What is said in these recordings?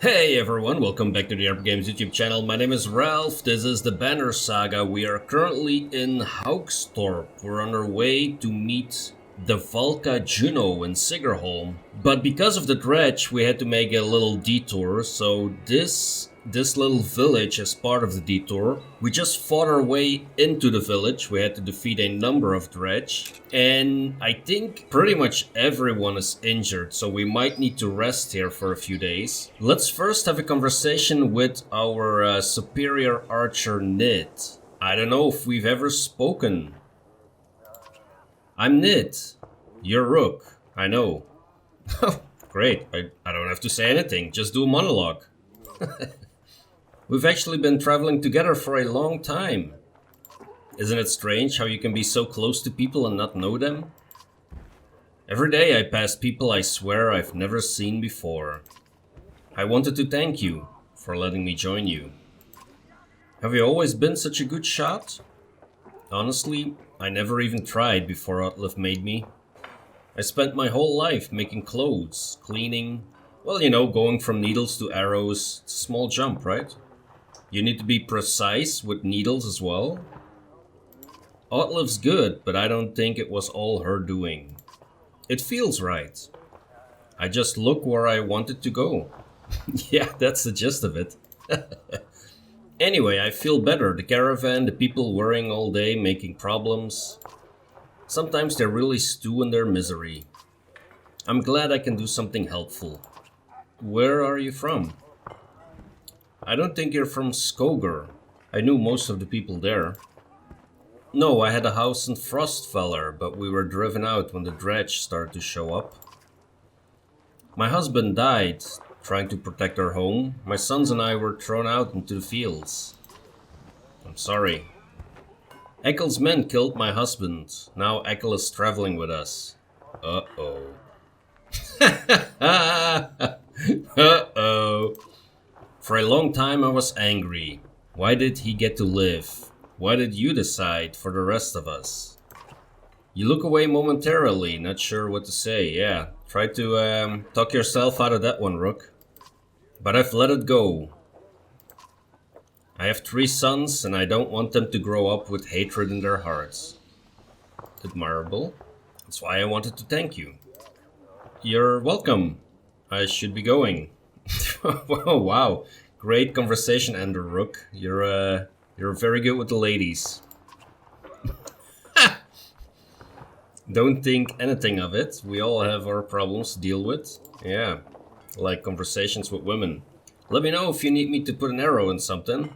Hey everyone, welcome back to the RP Games YouTube channel. My name is Ralph, this is the Banner Saga. We are currently in Haukstorp. We're on our way to meet the Valka Juno in Sigrholm. But because of the dredge, we had to make a little detour, so this little village is part of the detour. We just fought our way into the village. We had to defeat a number of dredge, and I think pretty much everyone is injured, so we might need to rest here for a few days. Let's first have a conversation with our superior archer Nid. I don't know if we've ever spoken. I'm Nid. You're Rook. I know. Great, I don't have to say anything, just do a monologue. We've actually been traveling together for a long time. Isn't it strange how you can be so close to people and not know them? Every day I pass people I swear I've never seen before. I wanted to thank you for letting me join you. Have you always been such a good shot? Honestly, I never even tried before Outlive made me. I spent my whole life making clothes, cleaning, well, you know, going from needles to arrows. It's a small jump, right? You need to be precise with needles as well. Outlive's good, but I don't think it was all her doing. It feels right. I just look where I wanted to go. Yeah, that's the gist of it. Anyway, I feel better. The caravan, the people worrying all day, making problems. Sometimes they really stew in their misery. I'm glad I can do something helpful. Where are you from? I don't think you're from Skogr. I knew most of the people there. No, I had a house in Frostvellr, but we were driven out when the dredge started to show up. My husband died trying to protect our home. My sons and I were thrown out into the fields. I'm sorry. Ekkel's men killed my husband. Now Ekkel is traveling with us. Uh-oh. Uh-oh. For a long time I was angry. Why did he get to live? Why did you decide for the rest of us? You look away momentarily, not sure what to say. Yeah, try to talk yourself out of that one, Rook. But I've let it go. I have 3 sons and I don't want them to grow up with hatred in their hearts. Admirable. That's why I wanted to thank you. You're welcome. I should be going. Oh, wow. Great conversation, Ender Rook. You're very good with the ladies. Don't think anything of it. We all have our problems to deal with. Yeah, like conversations with women. Let me know if you need me to put an arrow in something.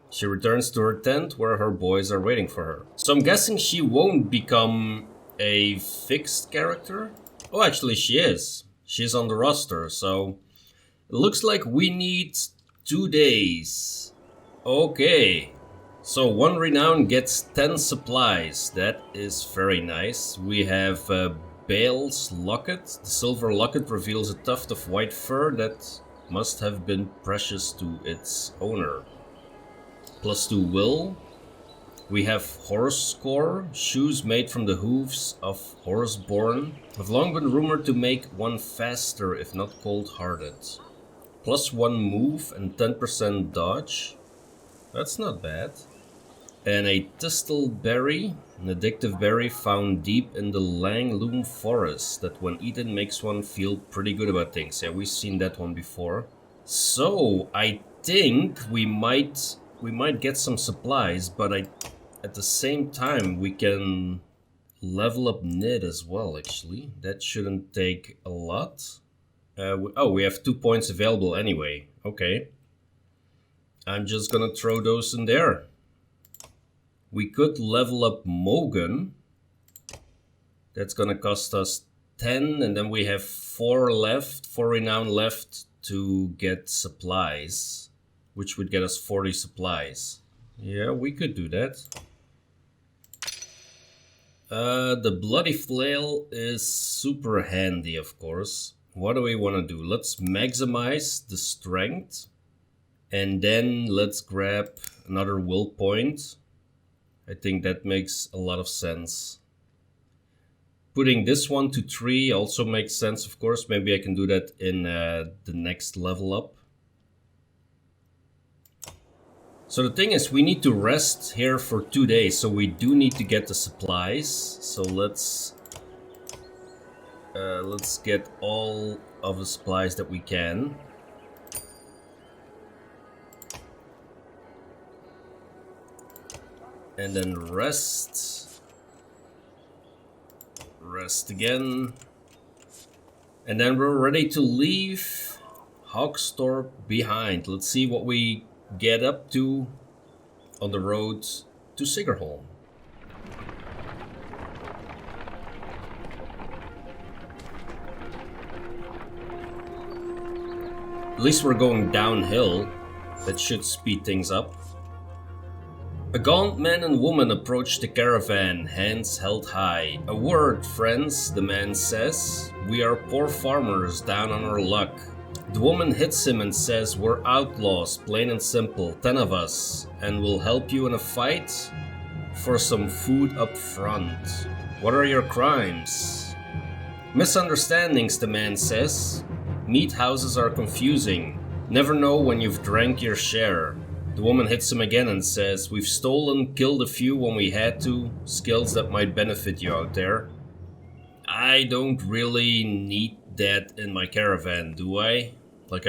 She returns to her tent where her boys are waiting for her. So I'm guessing she won't become a fixed character? Oh, actually she is. She's on the roster, so it looks like we need 2 days. Okay. So 1 renown gets 10 supplies. That is very nice. We have Bale's locket. The silver locket reveals a tuft of white fur that must have been precious to its owner. +2 will. We have horse score, shoes made from the hooves of horseborn. Have long been rumored to make one faster if not cold-hearted. +1 move and 10% dodge. That's not bad. And a Tistle berry, an addictive berry found deep in the Langloom forest that when eaten makes one feel pretty good about things. Yeah, we've seen that one before. So I think we might get some supplies, but at the same time we can level up Nid as well, actually. That shouldn't take a lot. We have 2 points available anyway. Okay. I'm just gonna throw those in there. We could level up Mogun. That's gonna cost us 10, and then we have 4 renown left to get supplies, which would get us 40 supplies. Yeah, we could do that. The bloody flail is super handy, of course. What do we want to do? Let's maximize the strength. And then let's grab another will point. I think that makes a lot of sense. putting this one to 3 also makes sense, of course. Maybe I can do that in the next level up. So the thing is, we need to rest here for 2 days, so we do need to get the supplies. So let's get all of the supplies that we can. And then rest. Rest again. And then we're ready to leave Haukstorp behind. Let's see what we get up to on the road to Sigrholm. At least we're going downhill. That should speed things up. A gaunt man and woman approach the caravan, hands held high. "A word, friends," the man says. "We are poor farmers down on our luck." The woman hits him and says, "We're outlaws, plain and simple, 10 of us, and we'll help you in a fight for some food up front. What are your crimes?" "Misunderstandings," the man says. "Meat houses are confusing. Never know when you've drank your share." The woman hits him again and says, "We've stolen, killed a few when we had to, skills that might benefit you out there." I don't really need that in my caravan, do I? Like,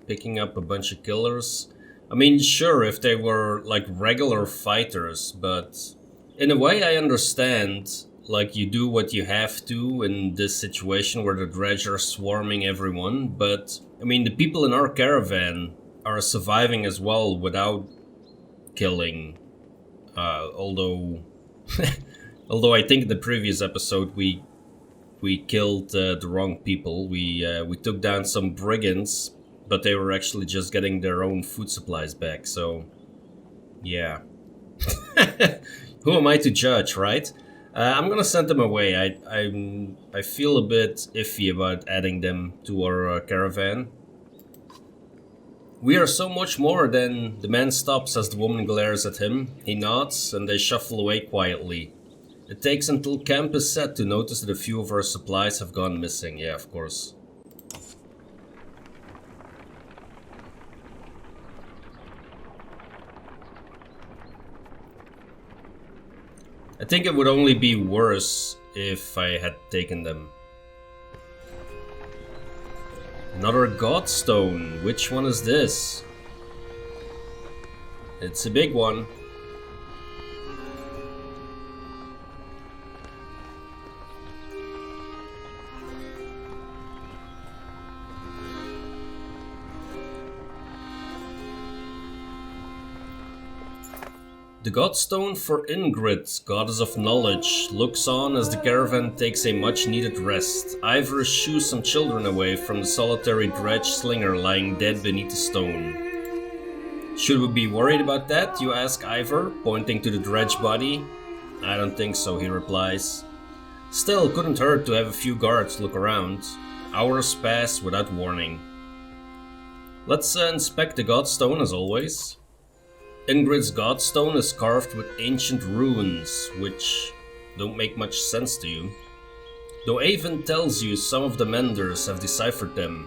picking up a bunch of killers? I mean, sure, if they were like regular fighters, but in a way I understand, like, you do what you have to in this situation where the dredge are swarming everyone, but I mean, the people in our caravan are surviving as well without killing, although although I think in the previous episode we killed the wrong people. We took down some brigands, but they were actually just getting their own food supplies back, so yeah. Who am I to judge, right? I'm gonna send them away. I feel a bit iffy about adding them to our caravan. "We are so much more than..." The man stops as the woman glares at him. He nods and they shuffle away quietly. It takes until camp is set to notice that a few of our supplies have gone missing. Yeah, of course. I think it would only be worse if I had taken them. Another Godstone. Which one is this? It's a big one. The Godstone for Ingrid, goddess of knowledge, looks on as the caravan takes a much-needed rest. Iver shoos some children away from the solitary dredge slinger lying dead beneath the stone. "Should we be worried about that?" you ask Iver, pointing to the dredge body. "I don't think so," he replies. "Still, couldn't hurt to have a few guards look around. Hours pass without warning." Let's inspect the Godstone as always. Ingrid's Godstone is carved with ancient runes, which don't make much sense to you. Though Avon tells you some of the menders have deciphered them.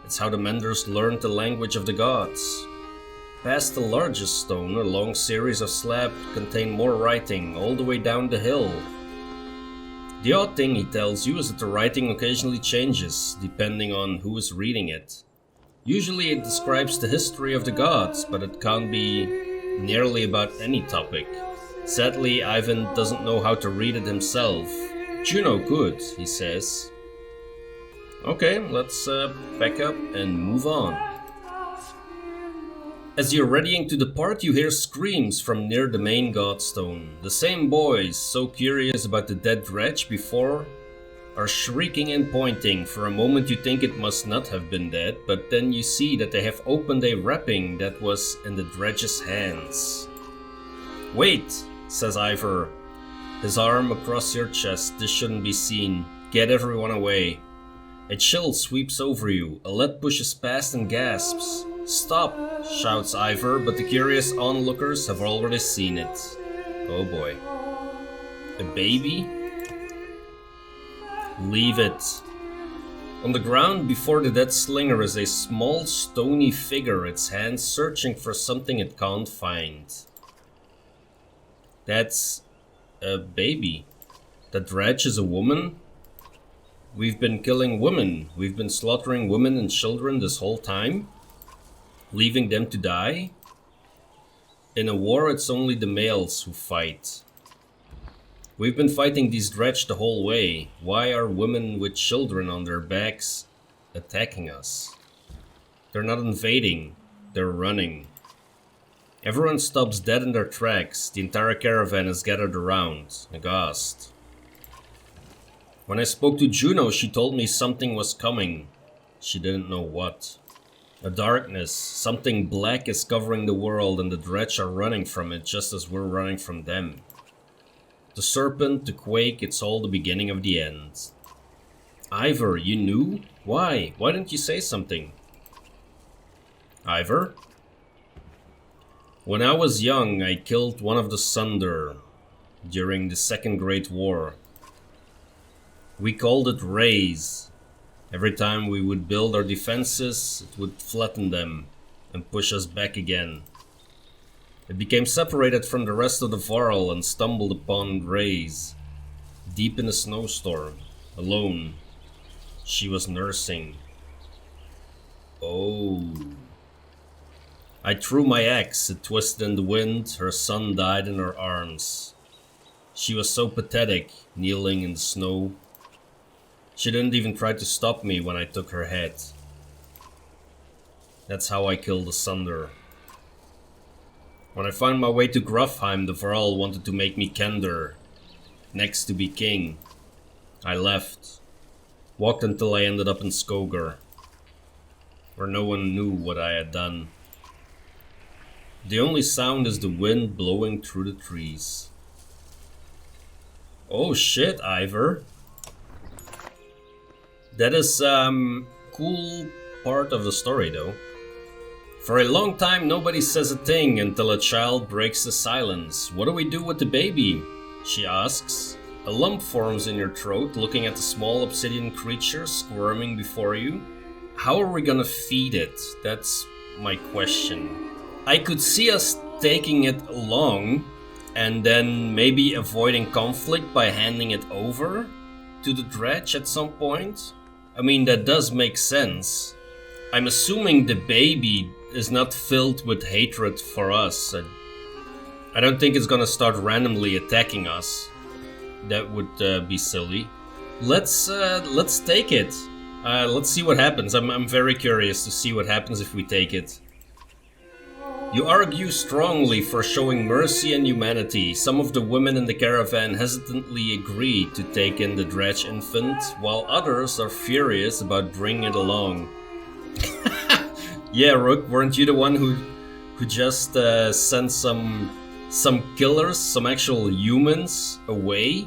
It's how the menders learned the language of the gods. Past the largest stone, a long series of slabs contain more writing all the way down the hill. The odd thing he tells you is that the writing occasionally changes, depending on who is reading it. Usually it describes the history of the gods, but it can't be nearly about any topic. Sadly, Ivan doesn't know how to read it himself. Juno could, he says. Okay, let's pack up and move on. As you're readying to depart, you hear screams from near the main Godstone. The same boys, so curious about the dead dredge before, are shrieking and pointing. For a moment you think it must not have been dead, but then you see that they have opened a wrapping that was in the dredge's hands. "Wait," says Iver, his arm across your chest. "This shouldn't be seen. Get everyone away." A chill sweeps over you. Alette pushes past and gasps. "Stop," shouts Iver, but the curious onlookers have already seen it. Oh boy. A baby? Leave it. On the ground before the dead slinger is a small stony figure, its hands searching for something it can't find. That's a baby. The dredge is a woman? We've been killing women. We've been slaughtering women and children this whole time? Leaving them to die? In a war, it's only the males who fight. We've been fighting these dredge the whole way. Why are women with children on their backs attacking us? They're not invading, they're running. Everyone stops dead in their tracks. The entire caravan is gathered around, aghast. When I spoke to Juno, she told me something was coming. She didn't know what. A darkness, something black is covering the world, and the dredge are running from it just as we're running from them. The serpent, the quake, it's all the beginning of the end. Iver, you knew? Why? Why didn't you say something? Iver? When I was young, I killed one of the Sundr during the Second Great War. We called it Raze. Every time we would build our defenses, it would flatten them and push us back again. It became separated from the rest of the varl and stumbled upon Raze, deep in a snowstorm, alone. She was nursing. Oh. I threw my axe, it twisted in the wind, her son died in her arms. She was so pathetic, kneeling in the snow. She didn't even try to stop me when I took her head. That's how I killed the Sundr. When I found my way to Grufheim, the varl wanted to make me Kender, next to be king. I left. Walked until I ended up in Skogar, where no one knew what I had done. The only sound is the wind blowing through the trees. Oh shit, Iver. That is cool part of the story though. For a long time nobody says a thing until a child breaks the silence. What do we do with the baby? She asks. A lump forms in your throat looking at the small obsidian creature squirming before you. How are we gonna feed it? That's my question. I could see us taking it along and then maybe avoiding conflict by handing it over to the dredge at some point. I mean, that does make sense. I'm assuming the baby is not filled with hatred for us. I don't think it's gonna start randomly attacking us. That would be silly. Let's take it. Let's see what happens. I'm very curious to see what happens if we take it. You argue strongly for showing mercy and humanity. Some of the women in the caravan hesitantly agree to take in the dredge infant, while others are furious about bringing it along. Yeah, Rook, weren't you the one who just sent some killers, some actual humans away?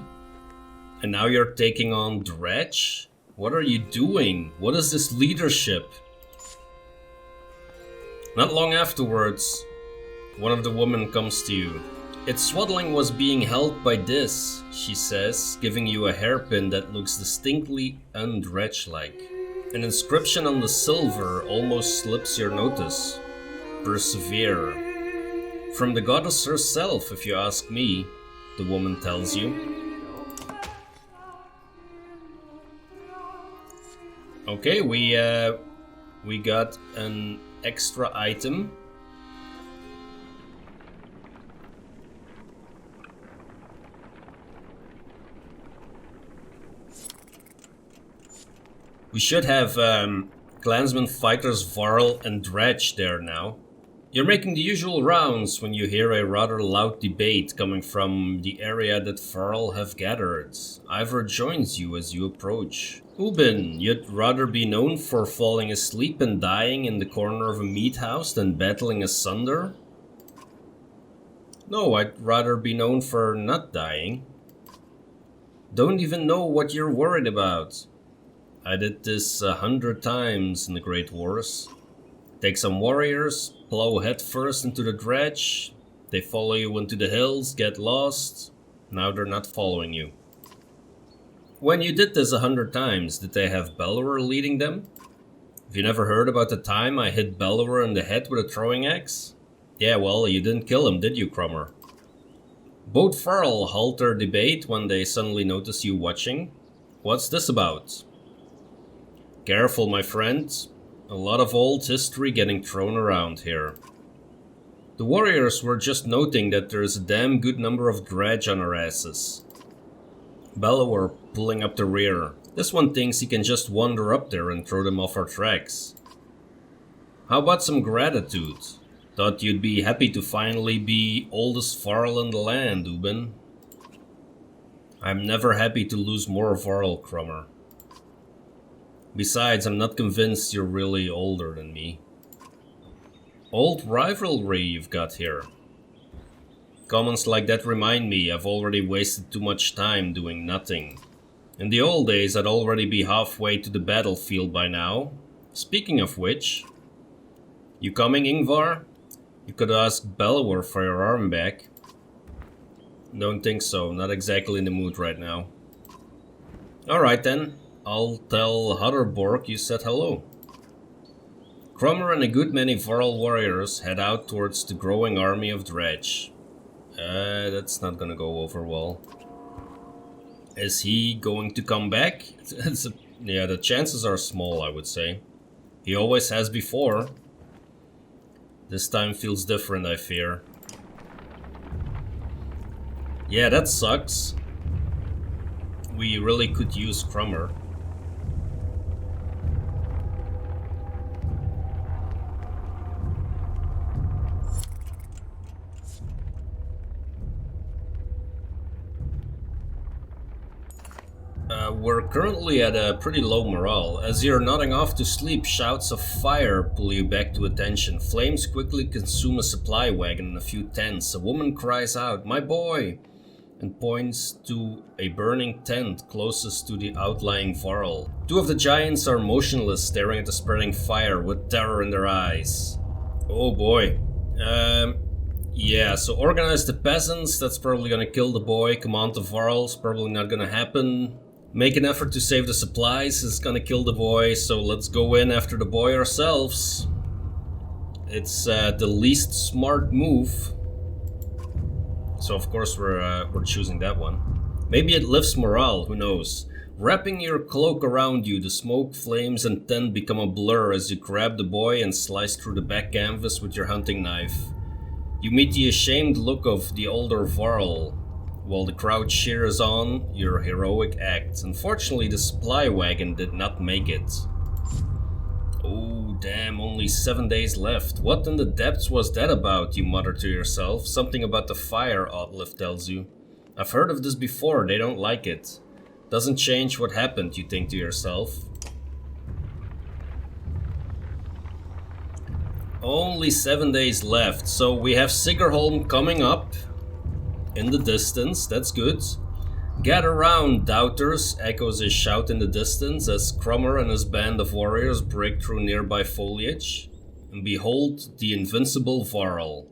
And now you're taking on dredge? What are you doing? What is this leadership? Not long afterwards, one of the women comes to you. Its swaddling was being held by this, she says, giving you a hairpin that looks distinctly undredge-like. An inscription on the silver almost slips your notice. Persevere. From the goddess herself, if you ask me, the woman tells you. Okay, we got an extra item. We should have clansmen, fighters, varl, and dredge there now. You're making the usual rounds when you hear a rather loud debate coming from the area that varl have gathered. Iver joins you as you approach. Ubin, you'd rather be known for falling asleep and dying in the corner of a meat house than battling a Sundr? No, I'd rather be known for not dying. Don't even know what you're worried about. I did this 100 times in the Great Wars. Take some warriors, plow headfirst into the dredge, they follow you into the hills, get lost, now they're not following you. When you did this 100 times, did they have Belor leading them? Have you never heard about the time I hit Belor in the head with a throwing axe? Yeah, well, you didn't kill him, did you, Krumr? Both varl halt their debate when they suddenly notice you watching. What's this about? Careful, my friend. A lot of old history getting thrown around here. The warriors were just noting that there's a damn good number of dredge on our asses. Belor pulling up the rear. This one thinks he can just wander up there and throw them off our tracks. How about some gratitude? Thought you'd be happy to finally be oldest varl in the land, Ubin. I'm never happy to lose more varl, Krumr. Besides, I'm not convinced you're really older than me. Old rivalry you've got here. Comments like that remind me I've already wasted too much time doing nothing. In the old days, I'd already be halfway to the battlefield by now. Speaking of which, you coming, Ingvar? You could ask Belor for your arm back. Don't think so, not exactly in the mood right now. Alright then, I'll tell Haukstorp you said hello. Krumr and a good many varl warriors head out towards the growing army of dredge. That's not gonna go over well. Is he going to come back? Yeah, the chances are small, I would say. He always has before. This time feels different, I fear. Yeah, that sucks. We really could use Krumr. We're currently at a pretty low morale. As you're nodding off to sleep, shouts of fire pull you back to attention. Flames quickly consume a supply wagon and a few tents. A woman cries out, "My boy!" and points to a burning tent closest to the outlying varl. Two of the giants are motionless, staring at the spreading fire with terror in their eyes. Oh boy. Yeah, so organize the peasants, that's probably gonna kill the boy. Command the varls, probably not gonna happen. Make an effort to save the supplies, is gonna kill the boy, so let's go in after the boy ourselves. It's the least smart move. So of course we're choosing that one. Maybe it lifts morale, who knows. Wrapping your cloak around you, the smoke, flames and tent become a blur as you grab the boy and slice through the back canvas with your hunting knife. You meet the ashamed look of the older varl, while the crowd cheers on your heroic act. Unfortunately, the supply wagon did not make it. Oh damn, only 7 days left. What in the depths was that about, you mutter to yourself. Something about the fire, Outlift tells you. I've heard of this before, they don't like it. Doesn't change what happened, you think to yourself. Only 7 days left, so we have Sigrholm coming up in the distance, that's good. Gather round, doubters, echoes a shout in the distance as Krumr and his band of warriors break through nearby foliage. And behold, the invincible varl.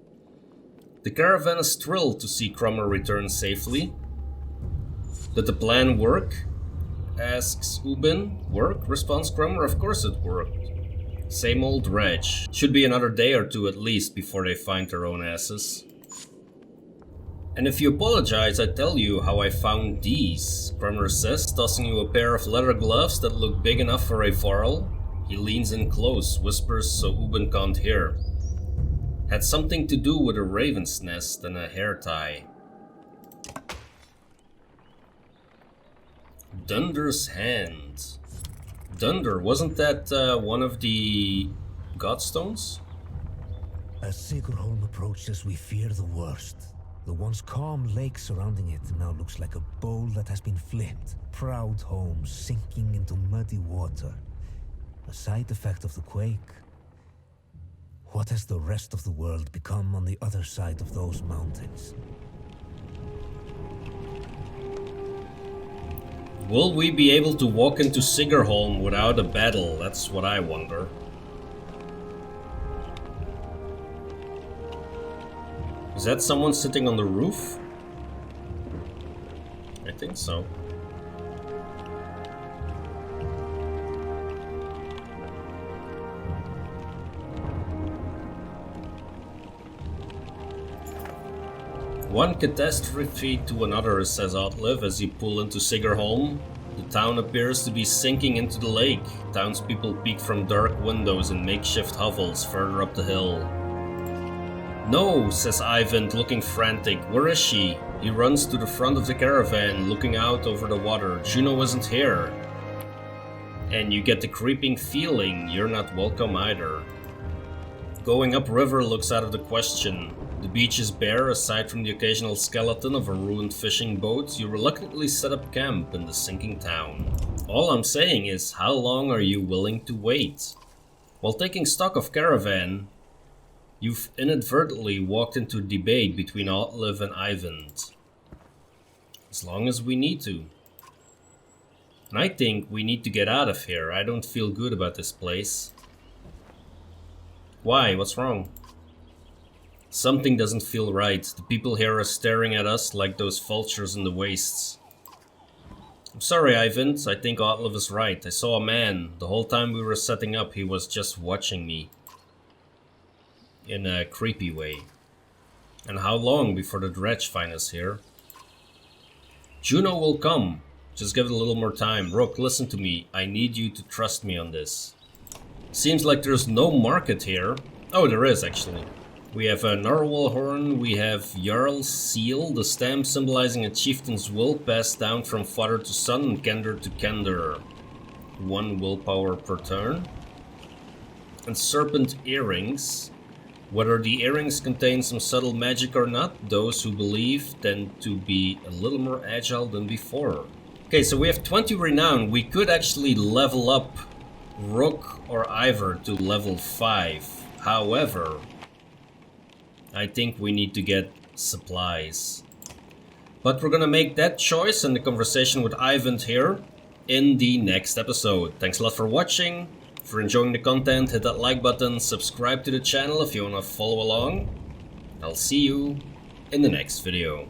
The caravan is thrilled to see Krumr return safely. Did the plan work? Asks Ubin. Work? Responds Krumr. Of course it worked. Same old dredge. Should be another day or two at least before they find their own asses. And if you apologize, I tell you how I found these, Krumr says, tossing you a pair of leather gloves that look big enough for a varl. He leans in close, whispers so Ubin can't hear. Had something to do with a raven's nest and a hair tie. Dunder's hand. Dunder, wasn't that one of the Godstones? As Sigrholm approaches, we fear the worst. The once calm lake surrounding it now looks like a bowl that has been flipped. Proud homes sinking into muddy water. A side effect of the quake. What has the rest of the world become on the other side of those mountains? Will we be able to walk into Sigrholm without a battle? That's what I wonder. Is that someone sitting on the roof? I think so. One catastrophe to another, says Outlive as you pull into Sigrholm. The town appears to be sinking into the lake. Townspeople peek from dark windows in makeshift hovels further up the hill. No, says Ivan, looking frantic. Where is she? He runs to the front of the caravan, looking out over the water. Juno isn't here. And you get the creeping feeling you're not welcome either. Going upriver looks out of the question. The beach is bare, aside from the occasional skeleton of a ruined fishing boat. You reluctantly set up camp in the sinking town. All I'm saying is, how long are you willing to wait? While taking stock of caravan, you've inadvertently walked into a debate between Outlive and Ivan. As long as we need to. And I think we need to get out of here. I don't feel good about this place. Why? What's wrong? Something doesn't feel right. The people here are staring at us like those vultures in the wastes. I'm sorry, Ivan. I think Outlive is right. I saw a man. The whole time we were setting up, he was just watching me. In a creepy way. And how long before the dredge find us here? Juno will come. Just give it a little more time. Rook, listen to me. I need you to trust me on this. Seems like there's no market here. Oh, there is actually. We have a narwhal horn, we have Jarl's seal, the stamp symbolizing a chieftain's will passed down from father to son and kender to kender. 1 willpower per turn. And serpent earrings. Whether the earrings contain some subtle magic or not, those who believe tend to be a little more agile than before. Okay, so we have 20 renown. We could actually level up Rook or Iver to level 5. However, I think we need to get supplies. But we're gonna make that choice and the conversation with Ivan here in the next episode. Thanks a lot for watching. If you're enjoying the content, hit that like button, subscribe to the channel if you wanna follow along. I'll see you in the next video.